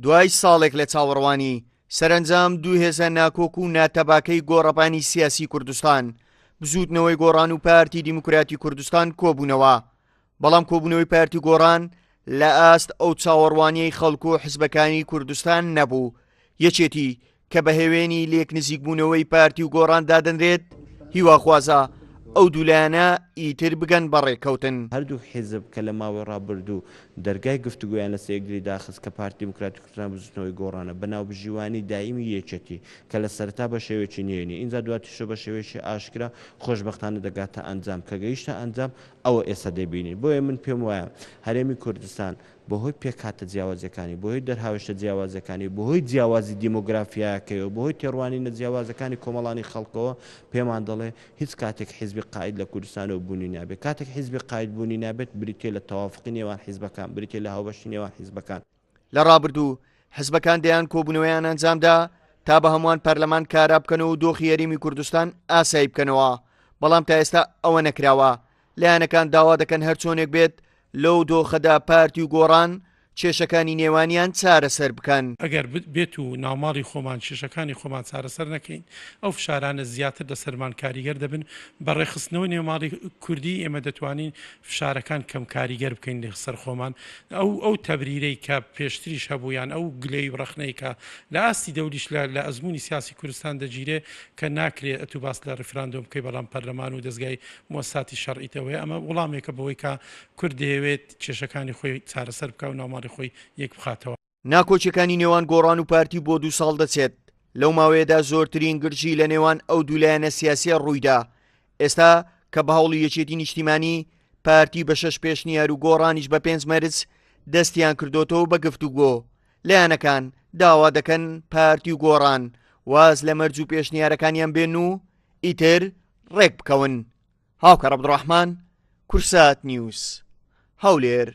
دوای ساڵێک لە چاوەڕوانی سەرنجام دوو هێزە ناکۆک و ناتەباکەی گۆڕەپانی سیاسی کوردستان بزوتنەوەی گۆڕان و پارتی دیموکراتی کوردستان کۆبوونەوە، بەڵام کۆبوونەوەی پارتی گۆڕان لە ئاست ئەو چاوەڕوانیەی خەڵکو و حزبەکانی کوردستان نەبوو. یەکێتی کە بە هێوێنی لێک نزیکبوونەوەی پارتی و گۆڕان دادەنرێت هیواخوازە ئەو دوولایانە ئیتر بگەن بەڕێکەوتن. هەردوو حیزب کە لە ماوەی ڕابردوو دەرگای گفتوگویان لە سێگری داخست کە پارتی دیموکراتی کوردستان بزوتنەوەی گۆڕانە بەناو بژیوانی دائیمی یەکێتی کە لە سەرەتا بە شێوەیەکی نوێنی ئینجا دواتیشە بە شێوەیەکی ئاشکرا خۆشبەختانە دەگاتە ئەنجام کە گەیشتە ئەنجام ئەوە ئێستا دەبینین. بۆیە من پێم وایە هەرێمی کوردستان بەهۆی پێکهاتە جیاوازەکانی، بەهۆی دەرهاوێشتە جیاوازەکانی، بەهۆی جیاوازی دیمۆگرافیاکەوە، بەهۆی تێڕوانی نەجیاوازەکانی کۆمەڵانی خەڵکەوە پێمان دەڵێ هیچ کاتێک حیزبی قاید لە کوردستانەوە بوونی نابێت. کاتێک حیزبی قاید بوونی نابێت بریتێ لە تەوافقی نێوان حیزبەکان، بریتێ لە هاوبەشی نێوان حیزبەکان. لە ڕابردوو حزبەکان دەیان کۆبوونەوەیان ئەنجامدا تا بە هەمووان پەرلەمان کارا بکەنەوە و دۆخی یاریمی کوردستان ئاسایی بکەنەوە، بەڵام تا ئێستا ئەوە نەکراوە. لایەنەکان داوا دەکەن هەر چۆنێک بێت لەو دۆخەدا پارتی و گۆڕان کێشەکانی نێوانیان چارەسەر بکەن. ئەگەر بێت و ناوماڵی خۆمان کێشەکانی خۆمان چارەسەر نەکەین ئەو فشارانە زیاتر لەسەرمان کاریگەر دەبن. بەڕێخستنەوە نێوماڵی کوردی ئێمە دەتوانین فشارەکان کەم کاریگەر بکەین لەسەر خۆمان. ئەو تەبریرەی کە پێشتریش هەبوویان ئەو گلەی ڕەخنەی کە لە ئاستی دەولیش لە ئەزمموی سیاسی کوردستان دەگیرێ کە ناکرێت ئەتوباس لە ڕفراندۆم بکەی بەڵام پەرلەمان و دەستگای مۆساتی شەڕعیتەوەی ئەمە وڵامێکە بەوەی کە کورد دەیەوێت کێشەکانی خۆی چارەسەر بکە و ناوماڵی خۆی یەک بخاتەوە. ناکۆچەکانی نێوان گۆڕان و پارتی بۆ 2 ساڵ دەچێت. لەو ماوەیەدا زۆرترین گرژی لە نێوان ئەو دوولایەنە سیاسیە ڕوویدا. ئێستا کە بە هەوڵی یەکێتی نیشتیمانی پارتی بە 6 پێشنیار و گۆڕانیش بە 5 مەرج دەستیان کردوتەوە بە گفتوگۆ. لایەنەکان داوا دەکەن پارتی و گۆڕان واز لە مەرج و پێشنیارەکانیان بێن و ئیتر ڕێک بکەون. هاوکەڕ عەبدوڕەحمان، کورسات نیوز، هەولێر.